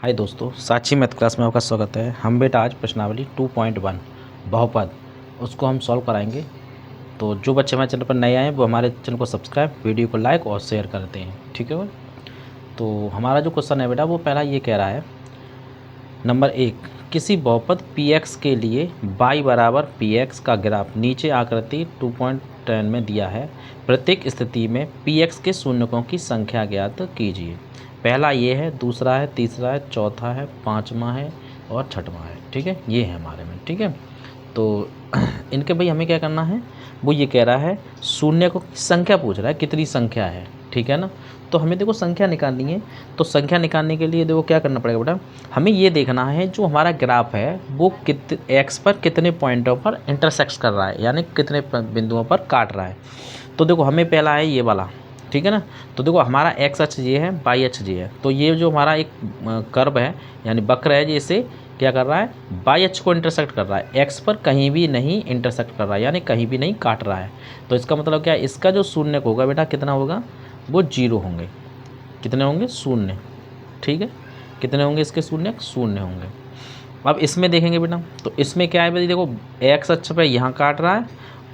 हाय दोस्तों, साक्षी math class में आपका स्वागत है। हम बेटा आज प्रश्नावली 2.1 बहुपद उसको हम सॉल्व कराएंगे। तो जो बच्चे हमारे चैनल पर नए आए हैं वो हमारे चैनल को सब्सक्राइब, वीडियो को लाइक और शेयर करते हैं, ठीक है भाई। तो हमारा जो क्वेश्चन है बेटा वो पहला ये कह रहा है, नंबर 1, किसी बहुपद px के लिए y बराबर px का ग्राफ नीचे आकृति 2.10 में दिया है। प्रत्येक स्थिति में px के शून्यकों की संख्या ज्ञात कीजिए। पहला ये है, दूसरा है, तीसरा है, चौथा है, पांचवा है और छठवां है, ठीक है। ये है हमारे में, ठीक है। तो इनके भाई हमें क्या करना है, वो ये कह रहा है शून्य को संख्या पूछ रहा है, कितनी संख्या है, ठीक है ना। तो हमें देखो संख्या निकालनी है। तो संख्या निकालने के लिए देखो क्या करना पड़ेगा बेटा, हमें ये देखना है जो हमारा ग्राफ है वो एक्स पर कितने पॉइंटों पर इंटरसेक्ट कर रहा है, यानी कितने बिंदुओं पर काट रहा है। तो देखो हमें पहला है ये वाला, ठीक है ना। तो देखो हमारा एक्स अक्ष ये है, वाई अक्ष ये है। तो ये जो हमारा एक कर्व है यानी वक्र है, जैसे क्या कर रहा है, वाई अक्ष को इंटरसेक्ट कर रहा है, एक्स पर कहीं भी नहीं इंटरसेक्ट कर रहा है, यानी कहीं भी नहीं काट रहा है। तो इसका मतलब क्या है, इसका जो शून्य होगा बेटा कितना होगा, वो 0 होंगे। कितने होंगे, शून्य, ठीक है। कितने होंगे इसके शून्य, शून्य होंगे। अब इसमें देखेंगे बेटा, तो इसमें क्या है भाई, देखो एक्स अक्ष पर यहाँ काट रहा है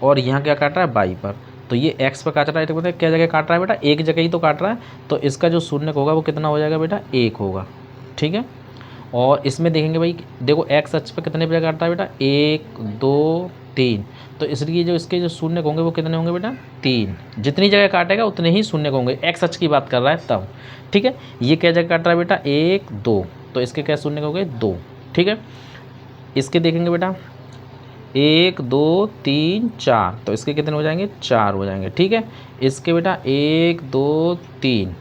और यहाँ क्या काट रहा है, वाई पर। तो ये एक्स पर काट रहा है, तो मतलब क्या जगह काट रहा है बेटा, एक जगह ही तो काट रहा है। तो इसका जो शून्य होगा वो कितना हो जाएगा बेटा, 1 होगा, ठीक है। और इसमें देखेंगे भाई, देखो एक्स अक्ष पर कितने पे काट रहा है बेटा, 1 2 3। तो इसलिए जो इसके जो शून्य होंगे वो कितने होंगे बेटा, 3। जितनी जगह काटेगा उतने ही शून्य होंगे, एक्स अक्ष की बात कर रहा है तब, ठीक है। ये क्या जगह काट रहा है बेटा, 1 2, तो इसके क्या शून्य हो गए, 2, ठीक है। इसके देखेंगे बेटा 1 2 3 4, तो इसके कितने हो जाएंगे, 4 हो जाएंगे, ठीक है। इसके बेटा 1 2 3,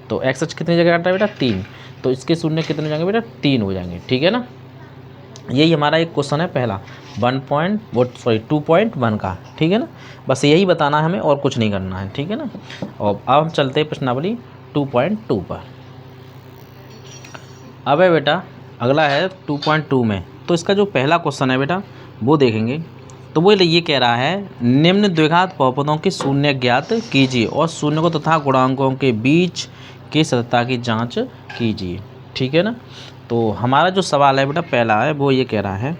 तो एक्स अक्ष कितनी जगह काट रहा है बेटा, 3। तो इसके शून्य कितने हो जाएंगे बेटा, 3 हो जाएंगे, ठीक है ना। यही हमारा एक क्वेश्चन है पहला 2.1 का, ठीक है ना। बस यही बताना है हमें और कुछ नहीं करना है, ठीक है ना। और अब हम चलते हैं प्रश्नावली 2.2 पर। अब है बेटा अगला है 2.2 में। तो इसका जो पहला क्वेश्चन है बेटा वो देखेंगे। तो वो ये कह रहा है, निम्न द्विघात बहुपदों के शून्य ज्ञात कीजिए और शून्य को तथा गुणांकों के बीच की सततता की जांच कीजिए, ठीक है ना। तो हमारा जो सवाल है बेटा पहला है वो ये कह रहा है,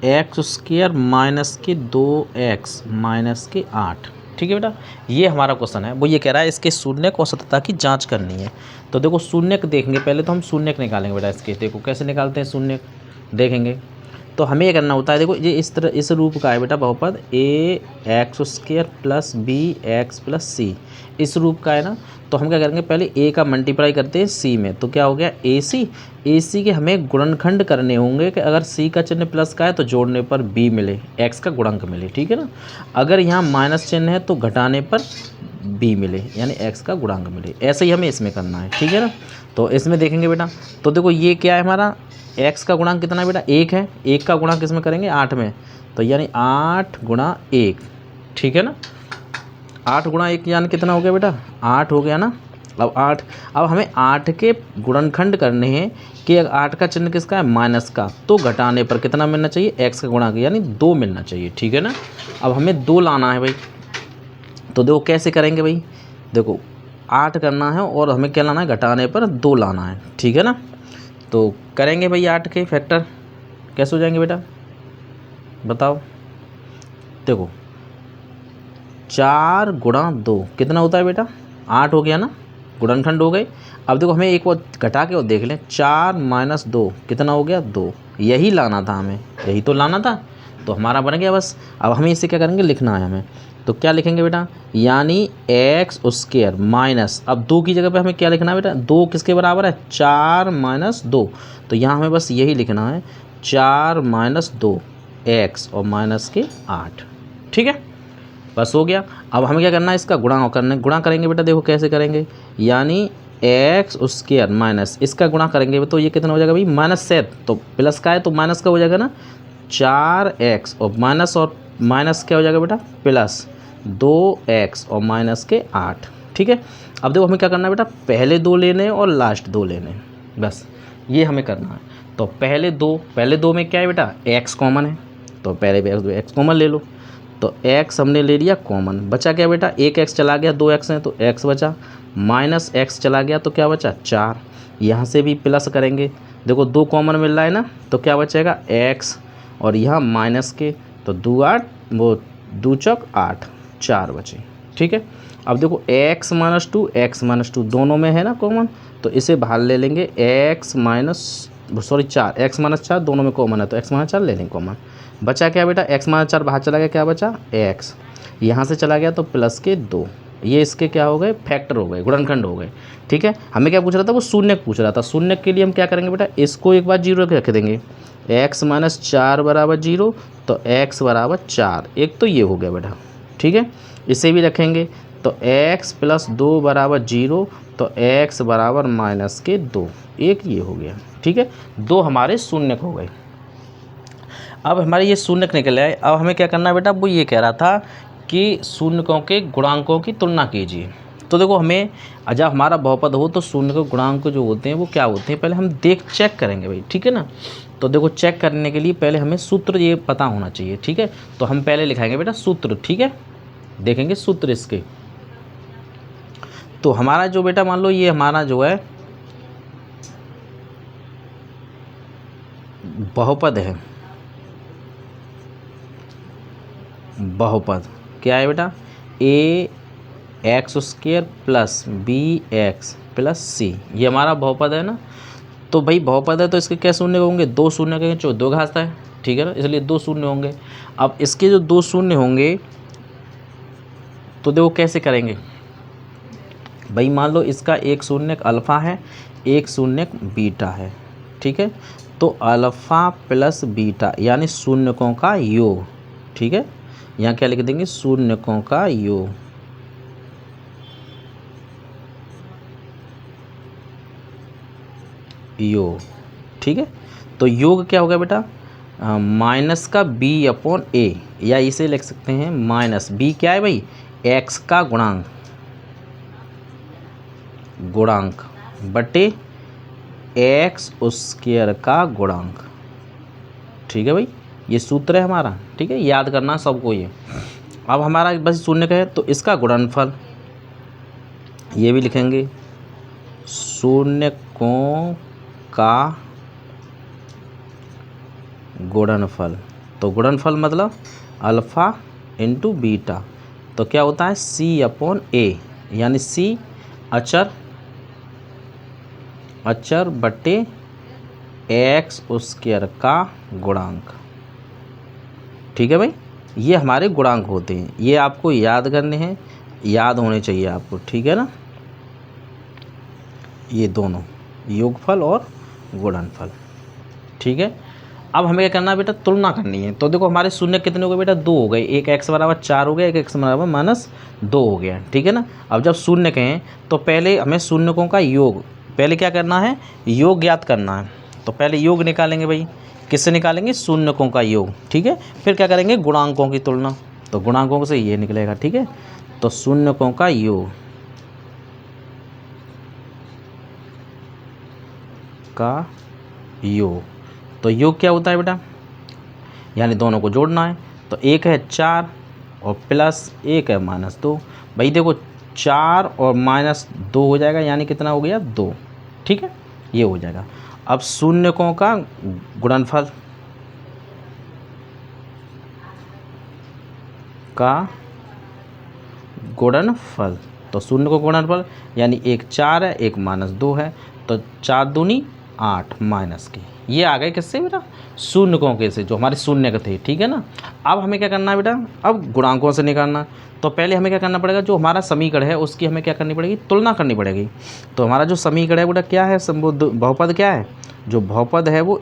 x² माइनस के 2x माइनस के 8, ठीक है बेटा। ये हमारा क्वेश्चन है, वो ये कह रहा है इसके शून्यक और सततता की जांच करनी है। तो देखो शून्यक देखेंगे पहले, तो हम शून्यक निकालेंगे बेटा इसके। देखो कैसे निकालते हैं शून्यक, देखेंगे। तो हमें ये करना होता है, देखो ये इस तरह इस रूप का है बेटा बहुपद, ax² plus bx plus c, इस रूप का है ना। तो हम क्या करेंगे, पहले a का मल्टीप्लाई करते हैं c में, तो क्या हो गया ac के हमें गुणनखंड करने होंगे कि अगर c का चिन्ह प्लस का है तो जोड़ने पर b मिले, x का गुणांक मिले, ठीक है ना। अगर यहाँ माइनस चिन्ह है तो घटाने पर b मिले, यानी x का गुणांक मिले। ऐसे ही हमें इसमें करना है, ठीक है ना। तो इसमें देखेंगे बेटा, तो देखो ये क्या है हमारा, x का गुणांक कितना है बेटा, 1 है। 1 का गुणांक किसमें करेंगे, 8 में। तो यानी 8 गुणा 1, ठीक है ना। 8 गुणा 1 यानी कितना हो गया बेटा, 8 हो गया ना। अब हमें 8 के गुणनखंड करने हैं कि 8 का चिन्ह किसका है, माइनस का। तो घटाने पर कितना मिलना चाहिए, x का गुणांक यानी 2 मिलना चाहिए, ठीक है ना। अब हमें 2 लाना है भाई। तो देखो कैसे करेंगे भाई, देखो 8 करना है और हमें क्या लाना है, घटाने पर 2 लाना है, ठीक है ना। तो करेंगे भाई 8 के फैक्टर, कैसे हो जाएंगे बेटा बताओ। देखो 4 गुणा 2 कितना होता है बेटा, 8 हो गया ना, गुणनखंड हो गए। अब देखो हमें एक और घटा के और देख लें, 4 माइनस 2 कितना हो गया, 2। यही लाना था हमें, यही तो लाना था, तो हमारा बन गया बस। अब हमें इसे क्या करेंगे, लिखना है हमें। तो क्या लिखेंगे बेटा, यानी x² माइनस, अब 2 की जगह पे हमें क्या लिखना है बेटा, 2 किसके बराबर है, 4 माइनस 2। तो यहाँ हमें बस यही लिखना है, 4 माइनस 2 x और माइनस के 8, ठीक है। बस हो गया। अब हमें क्या करना है, इसका गुणा करेंगे बेटा। देखो कैसे करेंगे, यानी x² माइनस इसका गुणा करेंगे तो ये कितना हो जाएगा भाई, माइनस से तो प्लस का है तो माइनस का हो जाएगा ना, 4x और माइनस क्या हो जाएगा बेटा, प्लस 2x और माइनस के 8, ठीक है। अब देखो हमें क्या करना है बेटा, पहले 2 लेने और लास्ट 2 लेने, बस ये हमें करना है। तो पहले दो में क्या है बेटा, x कॉमन है, तो पहले x कॉमन ले लो। तो x हमने ले लिया कॉमन, बचा क्या बेटा, एक x चला गया, 2x है तो x बचा। माइनस एक्स चला गया तो क्या बचा 4। यहाँ से भी प्लस करेंगे, देखो 2 कॉमन मिल रहा है ना, तो क्या बचेगा एक्स और यहाँ माइनस के, तो 2 8 वो 2 चौक 8, 4 बचे। ठीक है, अब देखो x माइनस टू दोनों में है ना कॉमन, तो इसे बाहर ले लेंगे x माइनस 4 दोनों में कॉमन है, तो x माइनस 4 ले लेंगे कॉमन। बचा क्या बेटा, x माइनस 4 बाहर चला गया, क्या बचा x, यहाँ से चला गया तो प्लस के 2, ये इसके क्या हो गए फैक्टर हो गए, गुणनखंड हो गए। ठीक है, हमें क्या पूछ रहा था, वो शून्य पूछ रहा था। शून्य के लिए हम क्या करेंगे बेटा, इसको एक बार 0 रख देंगे, x माइनस 4 बराबर 0, तो x बराबर 4, एक तो ये हो गया बेटा। ठीक है, इसे भी रखेंगे तो x प्लस 2 बराबर 0, तो x बराबर माइनस के 2, एक ये हो गया। ठीक है, 2 हमारे शून्य हो गए। अब हमारे ये शून्य निकल आए। अब हमें क्या करना है बेटा, वो ये कह रहा था कि शून्यकों के गुणांकों की तुलना कीजिए। तो देखो हमें जब हमारा बहुपद हो तो शून्य के गुणांक जो होते हैं वो क्या होते हैं, पहले हम चेक करेंगे भाई। ठीक है ना, तो देखो चेक करने के लिए पहले हमें सूत्र ये पता होना चाहिए। ठीक है, तो हम पहले लिखाएंगे बेटा सूत्र। ठीक है, देखेंगे सूत्र इसके। तो हमारा जो बेटा मान लो ये हमारा जो है बहुपद है, बहुपद क्या है बेटा, a x square plus b x plus c, ये हमारा बहुपद है ना। तो भाई बहुपद है तो इसके क्या शून्य होंगे, 2 शून्य के 2 घासता है। ठीक है ना, इसलिए 2 शून्य होंगे। अब इसके जो 2 शून्य होंगे तो देखो कैसे करेंगे भाई, मान लो इसका एक शून्य अल्फ़ा है, एक शून्य बीटा है। ठीक है, तो अल्फ़ा प्लस बीटा यानी शून्यकों का योग। ठीक है, यहाँ क्या लिख देंगे, शून्यकों का योग। योग। ठीक है, तो योग क्या होगा बेटा, माइनस का b अपॉन ए, या इसे लिख सकते हैं माइनस b क्या है भाई, x का गुणांक बटे x स्क्वायर का गुणांक। ठीक है भाई, ये सूत्र है हमारा। ठीक है, याद करना सबको ये। अब हमारा बस शून्य का है तो इसका गुणनफल ये भी लिखेंगे, शून्यकों का गुणनफल। तो गुणनफल मतलब अल्फ़ा इंटू बीटा, तो क्या होता है c अपॉन ए, यानी c अचर बटे एक्स स्क्वायर का गुणांक। ठीक है भाई, ये हमारे गुणांक होते हैं, ये आपको याद करने हैं, याद होने चाहिए आपको। ठीक है ना, ये दोनों योगफल और गुणनफल। ठीक है, अब हमें क्या करना है बेटा, तुलना करनी है। तो देखो हमारे शून्य कितने हो गए बेटा, 2 हो गए, एक x बराबर 4 हो गया, एक x बराबर माइनस 2 हो गया। ठीक है ना, अब जब शून्य कहें तो पहले हमें शून्यकों का योग, पहले क्या करना है, योग ज्ञात करना है। तो पहले योग निकालेंगे भाई, किससे निकालेंगे, शून्यकों का योग। ठीक है, फिर क्या करेंगे, गुणांकों की तुलना, तो गुणांकों से ये निकलेगा। ठीक है, तो शून्यकों का योग तो योग क्या होता है बेटा, यानी दोनों को जोड़ना है। तो एक है 4 और प्लस एक है माइनस 2। भाई देखो 4 और माइनस 2 हो जाएगा, यानी कितना हो गया 2। ठीक है, ये हो जाएगा। अब शून्यकों का गुणनफल तो शून्य को गुणनफल यानी एक 4 है, एक माइनस 2 है, तो 4 दूनी 8 माइनस के, ये आ गए किससे बेटा, शून्यकों के से, जो हमारे शून्य के थे। ठीक है ना, अब हमें क्या करना है बेटा, अब गुणांकों से निकालना। तो पहले हमें क्या करना पड़ेगा, जो हमारा समीकरण है उसकी हमें क्या करनी पड़ेगी, तुलना करनी पड़ेगी। तो हमारा जो समीकरण है बेटा क्या है, बहुपद क्या है, जो बहुपद है वो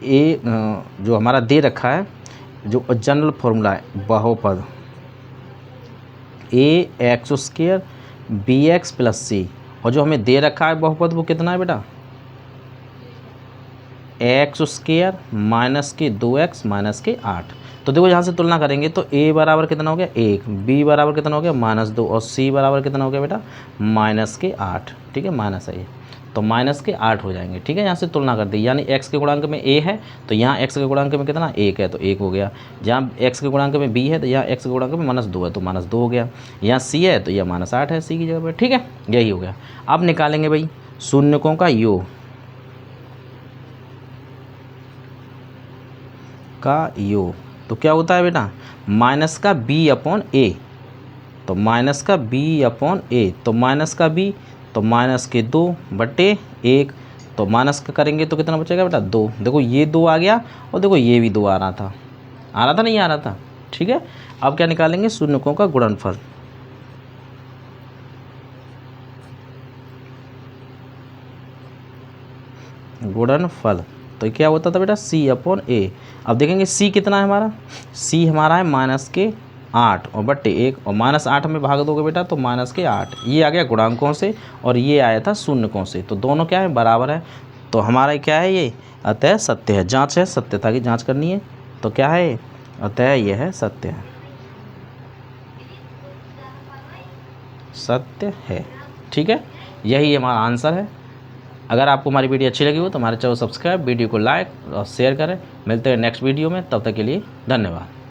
ए, जो हमारा दे रखा है, जो जनरल फॉर्मूला है बहुपद a x square b x plus c, और जो हमें दे रखा है बहुपद वो कितना है बेटा, एक्स स्क्वायर माइनस के 2x माइनस के 8। तो देखो यहाँ से तुलना करेंगे तो a बराबर कितना हो गया 1, b बराबर कितना हो गया -2, और c बराबर कितना हो गया बेटा -8। ठीक है, माइनस है ये, तो माइनस के 8 हो जाएंगे। ठीक है, यहाँ से तुलना कर दी, यानी x के गुणांक में a है तो यहाँ x के गुणांक में कितना 1 है तो 1 हो गया। जहाँ x के गुणांक में b है तो यहाँ x के गुणांक में -2 है तो -2 हो गया। यहाँ c है तो यह -8 है c की जगह पर। ठीक है, यही हो गया। अब निकालेंगे भाई शून्यकों का योग तो क्या होता है बेटा, माइनस का b अपॉन a, तो माइनस का b अपॉन a, तो माइनस का b तो माइनस के 2/1, तो माइनस का करेंगे तो कितना बचेगा बेटा 2। देखो ये 2 आ गया और देखो ये भी 2 आ रहा था नहीं आ रहा था। ठीक है, अब क्या निकालेंगे शून्यकों का गुणनफल। तो क्या होता था बेटा c अपॉन a। अब देखेंगे c कितना है हमारा, c हमारा है -8 और /1, और -8 में भाग दोगे बेटा तो -8। ये आ गया गुणांकों से और ये आया था शून्यकों से, तो दोनों क्या है बराबर है। तो हमारा क्या है ये, अतः सत्य है। जांच है, सत्यता की जांच करनी है, तो क्या है, अतः यह है सत्य है, सत्य है। ठीक है, यही हमारा आंसर है। अगर आपको हमारी वीडियो अच्छी लगी हो तो हमारे चैनल को सब्सक्राइब, वीडियो को लाइक और शेयर करें। मिलते हैं नेक्स्ट वीडियो में, तब तक के लिए धन्यवाद।